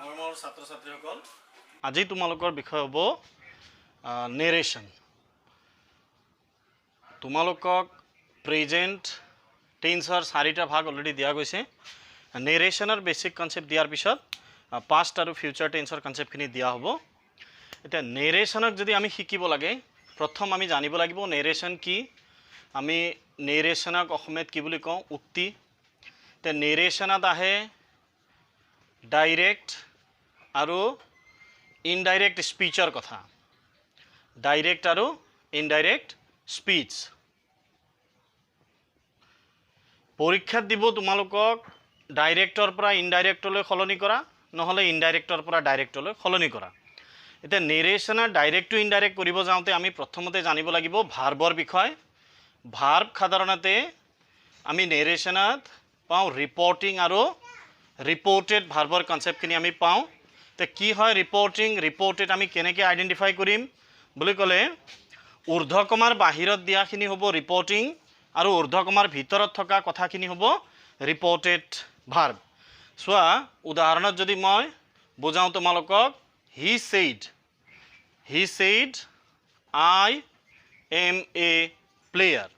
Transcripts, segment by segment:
মৰমৰ ছাত্ৰ ছাত্ৰীসকল আজি তোমালোকৰ বিষয় হ'ব নেৰেশ্যন। তোমালোকক প্ৰেজেণ্ট টেন্সৰ 4টা ভাগ অলৰেডি দিয়া গৈছে। নেৰেশ্যনৰ বেছিক কনচেপ্ট দিয়াৰ পিছত পাষ্ট আৰু ফিউচাৰ টেন্সৰ কনচেপ্টখিনি দিয়া হ'ব। এতিয়া নেৰেশ্যনক যদি আমি শিকিব লাগে প্ৰথম আমি জানিব লাগিব নেৰেশ্যন কি। আমি নেৰেশ্যনক অসমীয়াত কি বুলি কওঁ? উক্তি। এতিয়া নেৰেশ্যনত আহে ডাইৰেক্ট আৰু ইনডাইৰেক্ট স্পীচৰ কথা। ডাইৰেক্ট আৰু ইনডাইৰেক্ট স্পীচ পৰীক্ষাত দিব তোমালোকক ডাইৰেক্টৰ পৰা ইনডাইৰেক্টলৈ সলনি কৰা, নহ'লে ইনডাইৰেক্টৰ পৰা ডাইৰেক্টলৈ সলনি কৰা। এতিয়া নেৰেশ্যনৰ ডাইৰেক্ট টু ইনডাইৰেক্ট কৰিব যাওঁতে আমি প্ৰথমতে জানিব লাগিব ভাৰ্বৰ বিষয়। ভাৰ্ব সাধাৰণতে আমি নেৰেশ্যনত পাওঁ ৰিপৰ্টিং আৰু ৰিপৰ্টেড ভাৰ্বৰ কনচেপ্টখিনি আমি পাওঁ। এতিয়া কি হয় ৰিপৰ্টিং, ৰিপৰ্টেড আমি কেনেকৈ আইডেণ্টিফাই কৰিম বুলি ক'লে ঊৰ্ধ্বকমাৰ বাহিৰত দিয়াখিনি হ'ব ৰিপৰ্টিং আৰু ঊৰ্ধ্বকমাৰ ভিতৰত থকা কথাখিনি হ'ব ৰিপৰ্টেড ভাৰ্ব। চোৱা উদাহৰণত যদি মই বুজাওঁ তোমালোকক he said I am a player.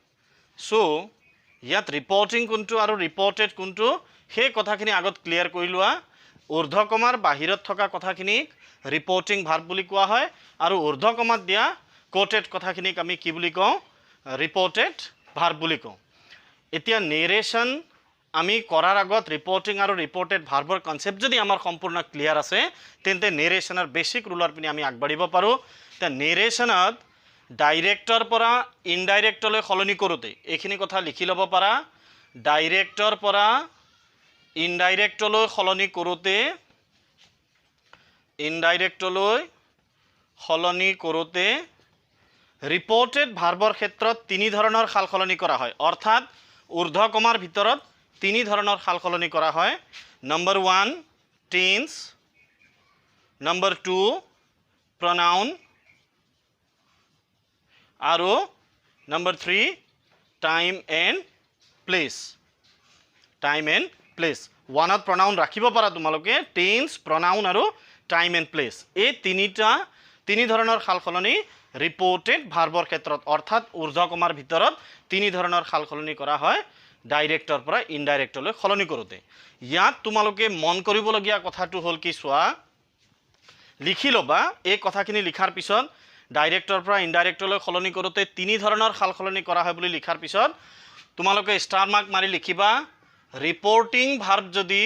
So' ইয়াত ৰিপৰ্টিং কোনটো আৰু ৰিপৰ্টেড কোনটো সেই কথাখিনি আগত ক্লিয়াৰ কৰি লোৱা। ঊৰ্ধ্বকমাৰ বাহিৰত থকা কথাখিনিক ৰিপৰ্টিং ভাৰ্ব বুলি কোৱা হয় আৰু ঊৰ্ধ্বকমাত দিয়া কোটেড কথাখিনিক আমি কি বুলি কওঁ? ৰিপৰ্টেড ভাৰ্ব বুলি কওঁ। এতিয়া নেৰেশ্যন আমি কৰাৰ আগত ৰিপৰ্টিং আৰু ৰিপৰ্টেড ভাৰ্বৰ কনচেপ্ট যদি আমাৰ সম্পূৰ্ণ ক্লিয়াৰ আছে তেন্তে নেৰেশ্যনৰ বেছিক ৰুলৰ পিনে আমি আগবাঢ়িব পাৰোঁ। এতিয়া নেৰেশ্যনত ডাইৰেক্টৰ পৰা ইনডাইৰেক্টলৈ সলনি কৰোঁতে এইখিনি কথা লিখি ল'ব পাৰা। ডাইৰেক্টৰ পৰা ইনডাইৰেক্টলৈ সলনি কৰোঁতে ৰিপৰ্টেড ভাৰ্বৰ ক্ষেত্ৰত 3 ধৰণৰ সাল সলনি কৰা হয়। অৰ্থাৎ ঊৰ্ধ্বকমাৰ ভিতৰত 3 ধৰণৰ সাল সলনি কৰা হয়। নম্বৰ 1 টেন্স, নম্বৰ 2 প্ৰনাউন আৰু নম্বৰ 3 টাইম এণ্ড প্লেচ। 1ত প্ৰনাউন ৰাখিব পাৰা তোমালোকে, টেন্স, প্ৰনাউন আৰু টাইম এণ্ড প্লেচ। এই 3 ধৰণৰ সাল সলনি ৰিপৰ্টেড ভাৰ্বৰ ক্ষেত্ৰত অৰ্থাৎ ঊৰ্ধ্বকমাৰ ভিতৰত 3 ধৰণৰ সাল সলনি কৰা হয় ডাইৰেক্টৰ পৰা ইনডাইৰেক্টলৈ সলনি কৰোঁতে। ইয়াত তোমালোকে মন কৰিবলগীয়া কথাটো হ'ল কি চোৱা, লিখি ল'বা এই কথাখিনি লিখাৰ পিছত ডাইৰেক্টৰ পৰা ইনডাইৰেক্টলৈ সলনি কৰোঁতে 3 ধৰণৰ সাল সলনি কৰা হয় বুলি লিখাৰ পিছত তোমালোকে ষ্টাৰ মাৰ্ক মাৰি লিখিবা ৰিপৰ্টিং ভাৰ্ব যদি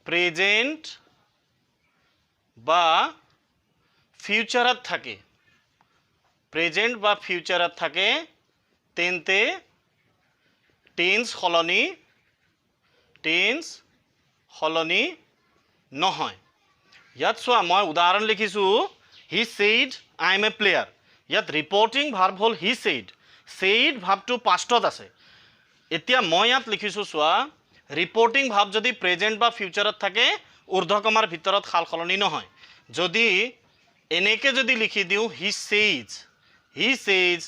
প্ৰেজেণ্ট বা ফিউচাৰত থাকে, তেন্তে টেন্স সলনি নহয়। ইয়াত চোৱা মই উদাহৰণ লিখিছোঁ হি said I am a player. ইয়াত ৰিপৰ্টিং ভাৰ্ব হ'ল হি ছেইড ভাৰ্বটো পাষ্টত আছে। এতিয়া মই ইয়াত লিখিছোঁ চোৱা ৰিপৰ্টিং ভাৰ্ব যদি প্ৰেজেণ্ট বা ফিউচাৰত থাকে ঊৰ্ধ্বকমাৰ ভিতৰত সাল সলনি নহয়। যদি এনেকৈ যদি লিখি দিওঁ হি ছেইজ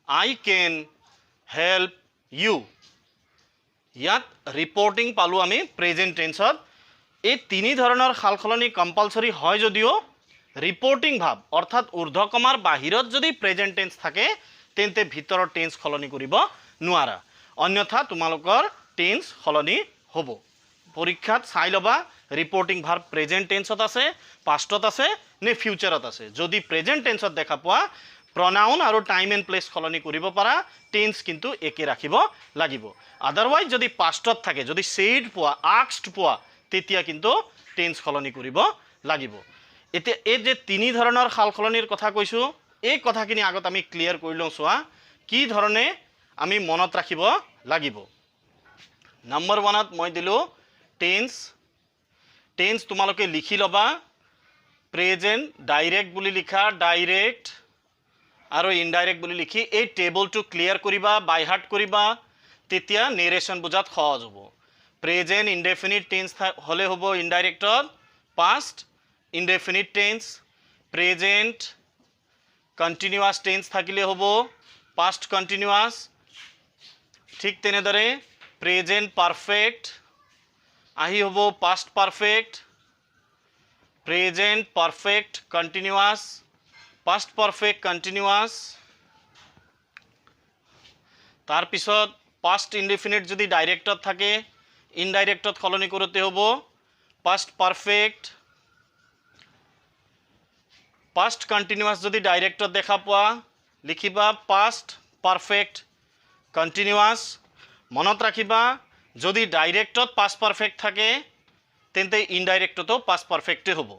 আই কেন হেল্প ইউ, ইয়াত ৰিপৰ্টিং পালোঁ আমি প্ৰেজেণ্ট টেন্সত। এই 3 ধৰণৰ সাল সলনি কম্পালচৰি হয় যদিও ৰিপৰ্টিং ভাৰ্ব অৰ্থাৎ ঊৰ্ধ্বকমাৰ বাহিৰত যদি প্ৰেজেণ্ট টেন্স থাকে তেন্তে ভিতৰৰ টেন্স সলনি কৰিব নোৱাৰা, অন্যথা তোমালোকৰ টেন্স সলনি হ'ব। পৰীক্ষাত চাই ল'বা ৰিপৰ্টিং ভাৰ্ব প্ৰেজেণ্ট টেন্সত আছে, পাষ্টত আছে নে ফিউচাৰত আছে। যদি প্ৰেজেণ্ট টেন্সত দেখা পোৱা প্ৰনাউন আৰু টাইম এণ্ড প্লেচ সলনি কৰিব পাৰা, টেন্স কিন্তু একে ৰাখিব লাগিব। আদাৰৱাইজ যদি পাষ্টত থাকে, যদি ছেইড পোৱা, আস্কড পোৱা, তেতিয়া কিন্তু টেন্স সলনি কৰিব লাগিব। এতিয়া এই যে 3 ধৰণৰ সাল সলনিৰ কথা কৈছোঁ এই কথাখিনি আগত আমি ক্লিয়াৰ কৰি লওঁ। চোৱা কি ধৰণে আমি মনত ৰাখিব লাগিব। নম্বৰ 1ত মই দিলোঁ টেন্স তোমালোকে লিখি ল'বা প্ৰেজেণ্ট ডাইৰেক্ট বুলি লিখা, ডাইৰেক্ট আৰু ইনডাইৰেক্ট বুলি লিখি এই টেবলটো ক্লিয়াৰ কৰিবা, বাই হাৰ্ট কৰিবা, তেতিয়া নেৰেশ্যন বুজাত সহজ হ'ব। প্ৰেজেণ্ট ইনডেফিনিট টেন্স হ'লে হ'ব ইনডাইৰেক্টত, past indefinite tense, present continuous tense থাকিলে হ'ব পাষ্ট কণ্টিনিউৱাছ। ঠিক তেনেদৰে প্ৰেজেণ্ট পাৰফেক্ট আহি হ'ব past perfect, present perfect continuous, past perfect continuous, তার পিছত past indefinite যদি ডাইরেক্টত থাকে ইনডাইরেক্টত সলনি কৰোঁতে হ'ব past perfect, past continuous যদি ডাইৰেক্টত দেখা পোৱা লিখিবা past perfect continuous, মনত ৰাখিবা যদি ডাইৰেক্টত past perfect থাকে তেন্তে ইনডাইৰেক্টতো past perfect হ'ব,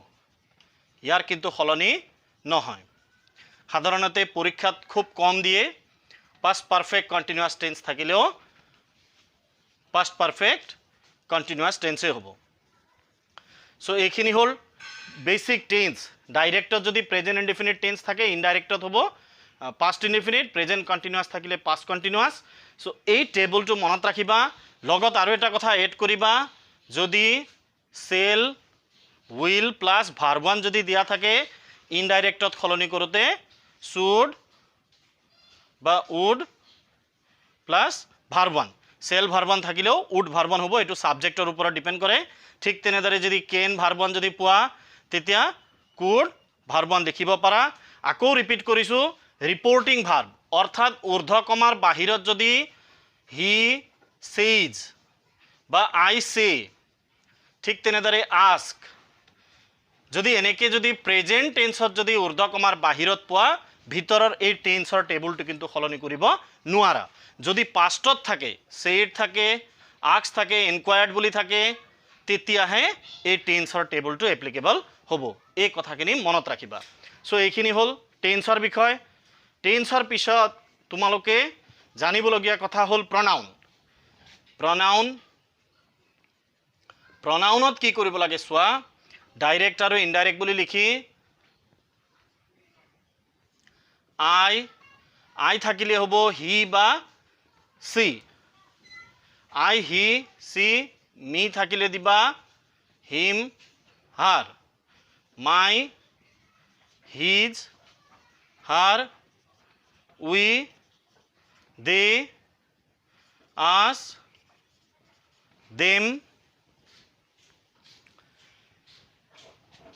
ইয়াৰ কিন্তু সলনি নহয়। সাধাৰণতে পৰীক্ষাত খুব কম দিয়ে past perfect continuous tense থাকিলেও past perfect continuous tense হ'ব। সো এইখিনি হ'ল বেসিক টেন্স। ডাইরেক্টত যদি প্রেজেন্ট ইনডিফিনিট টেন্স থাকে ইনডাইরেক্টত হ'ব past indefinite, প্রেজেন্ট কন্টিনিউয়াস থাকিলে past continuous। সো এই টেবলটো মনত ৰাখিবা, লগত আৰু এটা কথা এড কৰিবা, যদি shall will plus verb one যদি দিয়া থাকে ইনডাইৰেক্টত সলনি কৰোঁতে শুড বা would plus verb one, shall verb one থাকিলেও উড ভাৰ্ব ওয়ান হ'ব, এইটো সাবজেক্টৰ ওপৰত ডিপেন্ড কৰে। ঠিক তেনেদৰে যদি কেন ভাৰ্ব ওয়ান যদি পোৱা তেতিয়া কুড ভাৰ্ব ওয়ান লিখিব পাৰা। আকৌ ৰিপিট কৰিছোঁ, ৰিপৰ্টিং ভাৰ্ব অৰ্থাৎ ঊৰ্ধ্বকমাৰ বাহিৰত যদি হি সেজ বা আই সে, ঠিক তেনেদৰে আস্ক, যদি এনেকৈ যদি প্ৰেজেন্ট টেন্সত যদি ঊৰ্ধ্বকমাৰ বাহিৰত পোৱা ভিতৰৰ এই টেন্সৰ টেবুলটো কিন্তু সলনি কৰিব নোৱাৰা। যদি পাষ্টত থাকে সেড থাকে আস্ক থাকে ইনকুৱায়াৰ্ড বুলি থাকে তেতিয়াহে এই টেন্সৰ টেবুলটো এপ্লিকেবল হ'ব। এই কথাখিনি মনত ৰাখিবা। সো এইখিনি হ'ল টেন্সৰ বিষয়। টেন্সৰ পিছত তোমালোকে জানিবলগীয়া কথা হ'ল প্ৰনাউন। প্ৰনাউনত কি কৰিব লাগে চোৱা, ডাইৰেক্ট আৰু ইনডাইৰেক্ট বুলি লিখি আই থাকিলে হ'ব হি বা সি, আই হি সি, মি থাকিলে দিবা হিম হার, মাই হিজ হার, উই দে আস দেম।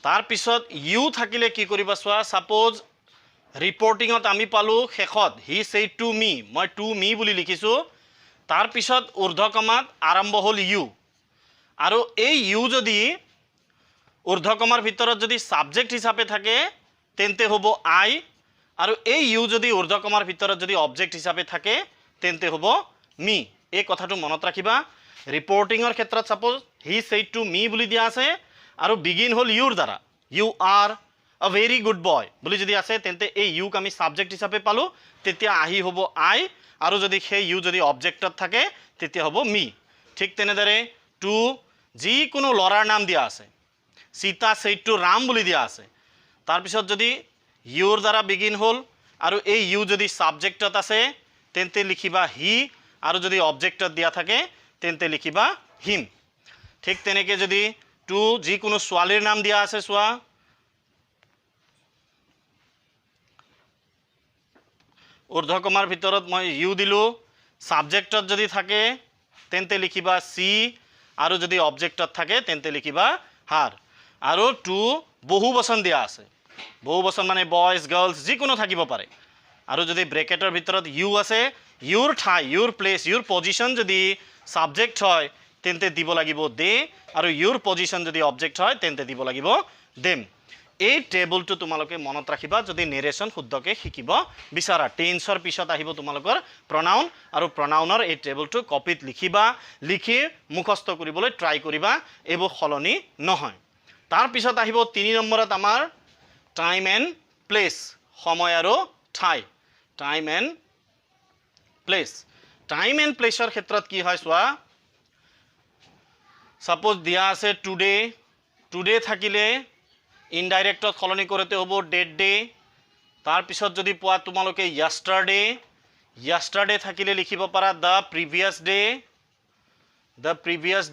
তাৰ পিছত ইউ থাকিলে কি কৰিবা চোৱা, সাপোজ ৰিপৰ্টিঙত আমি পালোঁ শেষত হি সেই টু মি, মই টু মি বুলি লিখিছোঁ, তাৰ পিছত ঊৰ্ধ্বকমাত আৰম্ভ হ'ল ইউ, আৰু এই ইউ যদি ঊৰ্ধ্বকমাৰ ভিতৰত যদি সাবজেক্ট হিচাপে থাকে তেন্তে হ'ব আই, আৰু এই ইউ যদি ঊৰ্ধ্বকমাৰ ভিতৰত যদি অবজেক্ট হিচাপে থাকে তেন্তে হ'ব মি। এই কথাটো মনত ৰাখিবা। ৰিপৰ্টিঙৰ ক্ষেত্ৰত সাপোজ হি সেই টু মি বুলি দিয়া আছে আৰু বিগিন হ'ল ইউৰ দ্বাৰা, ইউ আৰ আ ভেৰি গুড বয় বুলি যদি আছে তেন্তে এই ইউক আমি সাবজেক্ট হিচাপে পালোঁ, তেতিয়া আহি হ'ব আই, আৰু যদি সেই ইউ যদি অবজেক্টত থাকে তেতিয়া হ'ব মি। ঠিক তেনেদৰে টু যিকোনো ল'ৰাৰ নাম দিয়া আছে, সীতা সেইটো ৰাম বুলি দিয়া আছে, তাৰপিছত যদি ইউৰ দ্বাৰা বিগিন হ'ল আৰু এই ইউ যদি সাবজেক্টত আছে তেন্তে লিখিবা হি, আৰু যদি অবজেক্টত দিয়া থাকে তেন্তে লিখিবা হিম। ঠিক তেনেকৈ যদি টু যিকোনো ছোৱালীৰ নাম দিয়া আছে চোৱা, ঊৰ্ধ্বকমাৰ ভিতৰত মই ইউ দিলোঁ, সাবজেক্টত যদি থাকে তেন্তে লিখিবা সি, আৰু যদি অবজেক্টত থাকে তেন্তে লিখিবা হাৰ। আৰু টু বহু বচন দিয়া আছে, বহু বচন মানে বয়জ গাৰ্লছ যিকোনো থাকিব পাৰে, আৰু যদি ব্ৰেকেটৰ ভিতৰত ইউ আছে ইউৰ ঠাই ইউৰ প্লেচ ইউৰ পজিশ্যন যদি সাবজেক্ট হয় তেন্তে দিব লাগিব দে, আৰু ইউৰ পজিশ্যন যদি অবজেক্ট হয় তেন্তে দিব লাগিব দেম। এই টেবুলটো তোমালোকে মনত ৰাখিবা যদি নেৰেশ্যন শুদ্ধকৈ শিকিব বিচাৰা। টেন্সৰ পিছত আহিব তোমালোকৰ প্ৰনাউন, আৰু প্ৰনাউনৰ এই টেবুলটো কপিত লিখিবা, লিখি মুখস্থ কৰিবলৈ ট্ৰাই কৰিবা, এইবোৰ সলনি নহয়। তাৰপিছত আহিব 3 নম্বৰত আমাৰ টাইম এণ্ড প্লেচ, সময় আৰু ঠাই। Time and place. Time and প্লেচৰ ক্ষেত্ৰত কি হয় চোৱা, সাপোজ দিয়া আছে টুডে, টুডে থাকিলে ইনডাইৰেক্টত সলনি কৰোঁতে হ'ব ডেট ডে, তাৰপিছত যদি পোৱা তোমালোকে য়াষ্টাৰডে, য়াষ্টাৰডে থাকিলে লিখিব পাৰা দ্য প্ৰিভিয়াছ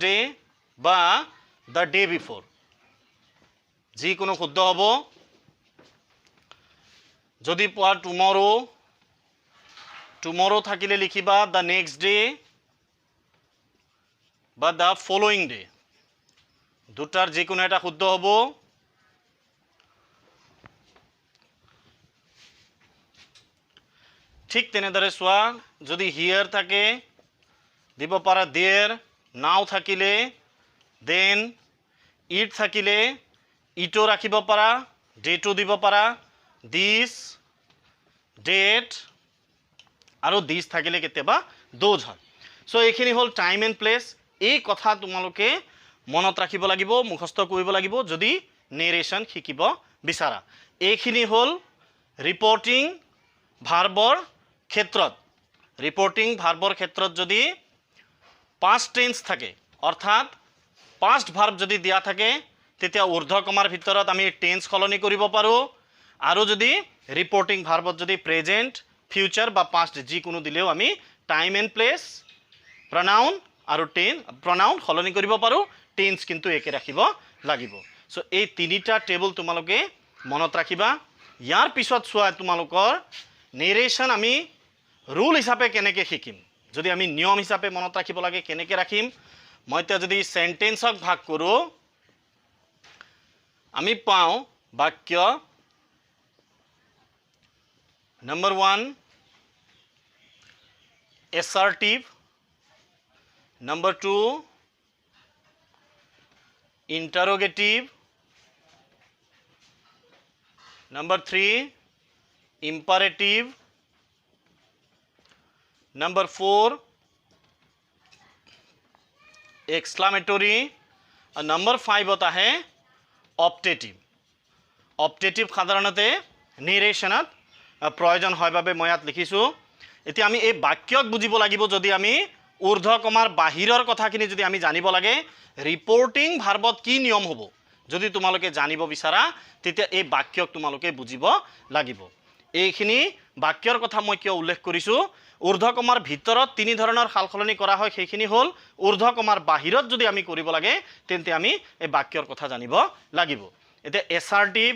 ডে বা দ্য ডে বিফোৰ, যিকোনো শুদ্ধ হ'ব। যদি পোৱা টুমৰো, টুমৰো থাকিলে লিখিবা দ্য নেক্সট ডে বা দ্য ফলোয়িং ডে, দুটাৰ যিকোনো এটা শুদ্ধ হ'ব ঠিক তেনেদৰে চোৱা যদি হিয়াৰ থাকে দিব পাৰা দেয়াৰ নাও থাকিলে দেন ইট থাকিলে ইটো ৰাখিব পাৰা ডেটো দিব পাৰা দিছ ডেট আৰু দিছ থাকিলে কেতিয়াবা দোজ হয় সো এইখিনি হ'ল টাইম এণ্ড প্লেচ এই কথা তোমালোকে মনত ৰাখিব লাগিব মুখস্থ কৰিব লাগিব যদি নেৰেশ্যন শিকিব বিচাৰা এইখিনি হ'ল ৰিপৰ্টিং ভাৰ্বৰ ক্ষেত্ৰত ৰিপৰ্টিং ভাৰ্বৰ ক্ষেত্ৰত যদি past tense থাকে অৰ্থাৎ past verb যদি দিয়া থাকে তেতিয়া ঊৰ্ধ্ব কমাৰ ভিতৰত আমি টেন্স সলনি কৰিব পাৰো আৰু যদি ৰিপৰ্টিং ভাৰ্বত যদি প্ৰেজেন্ট ফিউচাৰ বা পাষ্ট যিকোনো দিলেও আমি টাইম এণ্ড প্লেচ প্ৰনাউন আৰু প্ৰনাউন সলনি কৰিব পাৰো টেন্স কিন্তু একে ৰাখিব লাগিব সো এই তিনিটা টেবল তোমালোকে মনত ৰাখিবা ইয়াৰ পিছত চোৱা তোমালোকৰ নেৰেশ্যন আমি ৰুল হিচাপে কেনেকৈ শিকিম যদি আমি নিয়ম হিচাপে মনত ৰাখিব লাগে কেনেকৈ ৰাখিম মই এতিয়া যদি সেন্টেন্সক ভাগ কৰো আমি পাওঁ বাক্য Number 1 assertive Number 2 interrogative Number 3 imperative Number 4 exclamatory और Number 5 होता है optative optative সাধাৰণতে নেৰেশ্যনত প্ৰয়োজন হয় বাবে মই ইয়াত লিখিছো এতিয়া আমি এই বাক্যক বুজিব লাগিব যদি আমি ঊৰ্ধ্ব কমাৰ বাহিৰৰ কথাখিনি যদি আমি জানিব লাগে ৰিপৰ্টিং ভাৰ্বত কি নিয়ম হ'ব যদি তোমালোকে জানিব বিচাৰা তেতিয়া এই বাক্যক তোমালোকে বুজিব লাগিব এইখিনি বাক্যৰ কথা মই কিয় উল্লেখ কৰিছো ঊৰ্ধ্ব কমাৰ ভিতৰত তিনি ধৰণৰ সালসলনি কৰা হয় সেইখিনি হ'ল ঊৰ্ধ্ব কমাৰ বাহিৰত যদি আমি কৰিব লাগে তেন্তে আমি এই বাক্যৰ কথা জানিব লাগিব এতিয়া এছাৰ্টিভ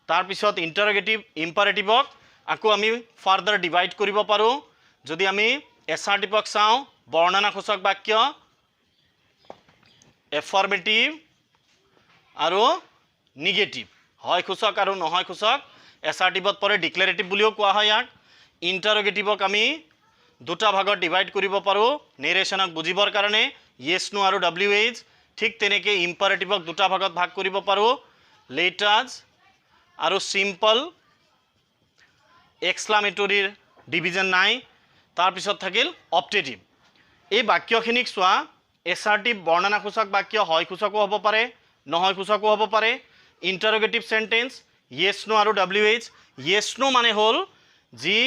তাৰ পিছত ইন্টাৰোগেটিভ ইম্পাৰেটিভক আকৌ আমি ফাৰ্দাৰ ডিভাইড কৰিব পাৰো যদি আমি এছাৰ্টিভক চাওঁ বৰ্ণনাসূচক বাক্য এফাৰ্মেটিভ আৰু নিগেটিভ হয় সূচক আৰু নহয় সূচক এছাৰ্টিভত পৰে ডিক্লেৰেটিভ বুলিও কোৱা হয় ইয়াক ইন্টাৰোগেটিভক আমি দুটা ভাগত ডিভাইড কৰিব পাৰো নেৰেশ্যনক বুজিবৰ কাৰণে ইয়েছ নো আৰু WH ঠিক তেনেকৈ ইম্পাৰেটিভক দুটা ভাগত ভাগ কৰিব পাৰো লেটাজ আৰু সিম্পল এক্সক্লামেটৰীৰ ডিভিজন নাই তাৰ পিছত থাকিল অপটেটিভ এই বাক্যখিনিক চোৱা এছাৰ্টিভ বৰ্ণনাসূচক বাক্য হয় সূচকো হ'ব পাৰে নহয় সূচকো হ'ব পাৰে ইন্টাৰোগেটিভ সেন্টেন্স ইয়েছ নো আৰু WH ইয়েছ নো মানে হ'ল যি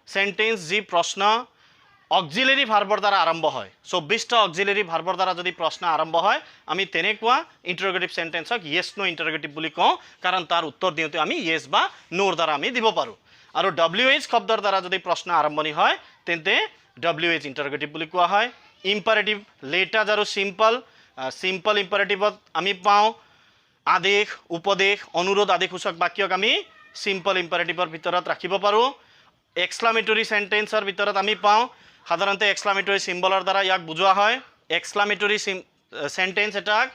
সেন্টেন্স যি প্ৰশ্ন অক্সিলাৰি ভাৰ্বৰ দ্বাৰা আৰম্ভ হয় 24টা অক্সিলাৰি ভাৰ্বৰ দ্বাৰা যদি প্ৰশ্ন আৰম্ভ হয় আমি তেনেকুৱা ইন্টাৰোগেটিভ সেন্টেন্সক ইয়েছ নো ইন্টাৰোগেটিভ বুলি কওঁ কাৰণ তাৰ উত্তৰ দিওঁতে আমি ইয়েছ বা নোৰ দ্বাৰা আমি দিব পাৰো আৰু WH শব্দৰ দ্বাৰা যদি প্ৰশ্ন আৰম্ভণি হয় তেন্তে WH ইন্টাৰোগেটিভ বুলি কোৱা হয় ইম্পাৰেটিভ লেটাজ আৰু সিম্পল ইম্পাৰেটিভত আমি পাওঁ আদেশ উপদেশ অনুৰোধ আদেশসূচক বাক্যক আমি সিম্পল ইম্পাৰেটিভৰ ভিতৰত ৰাখিব পাৰো এক্সক্লামেটৰী সেন্টেন্সৰ ভিতৰত আমি পাওঁ সাধাৰণতে এক্সক্লামেটৰী সিম্বলৰ দ্বাৰা ইয়াক বুজোৱা হয় এক্সক্লামেটৰী সেন্টেন্স এটাক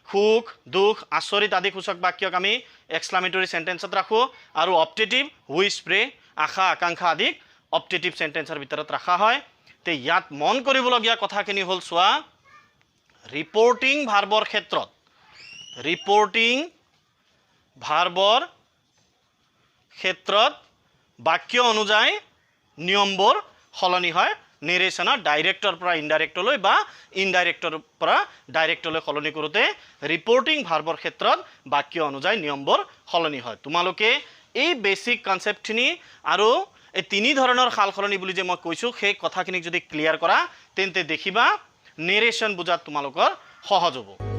সুখ দুখ আচৰিত আদি সূচক বাক্যক আমি এক্সক্লামেটৰী সেন্টেন্সত ৰাখো আৰু অপটেটিভ হুইচ প্ৰে আশা আকাংক্ষা আদি অপটেটিভ সেন্টেন্সৰ ভিতৰত ৰাখা হয় তে ইয়াত মন কৰিবলগীয়া কথাখিনি হ'ল চোৱা ৰিপৰ্টিং ভাৰ্বৰ ক্ষেত্ৰত ৰিপৰ্টিং ভাৰ্বৰ ক্ষেত্ৰত বাক্য অনুযায়ী নিয়মবোৰ সলনি হয় নেৰেশ্যনৰ ডাইৰেক্টৰ পৰা ইনডাইৰেক্টলৈ বা ইনডাইৰেক্টৰ পৰা ডাইৰেক্টলৈ সলনি কৰোঁতে ৰিপৰ্টিং ভাৰ্বৰ ক্ষেত্ৰত বাক্য অনুযায়ী নিয়মবোৰ সলনি হয় তোমালোকে এই বেসিক কনসেপ্টখিনি আৰু এই তিনি ধৰণৰ সালসলনি বুলি যে মই কৈছো সেই কথাখিনিক যদি ক্লিয়াৰ কৰা তেন্তে দেখিবা নেৰেশ্যন বুজাত তোমালোকৰ সহজ হ'ব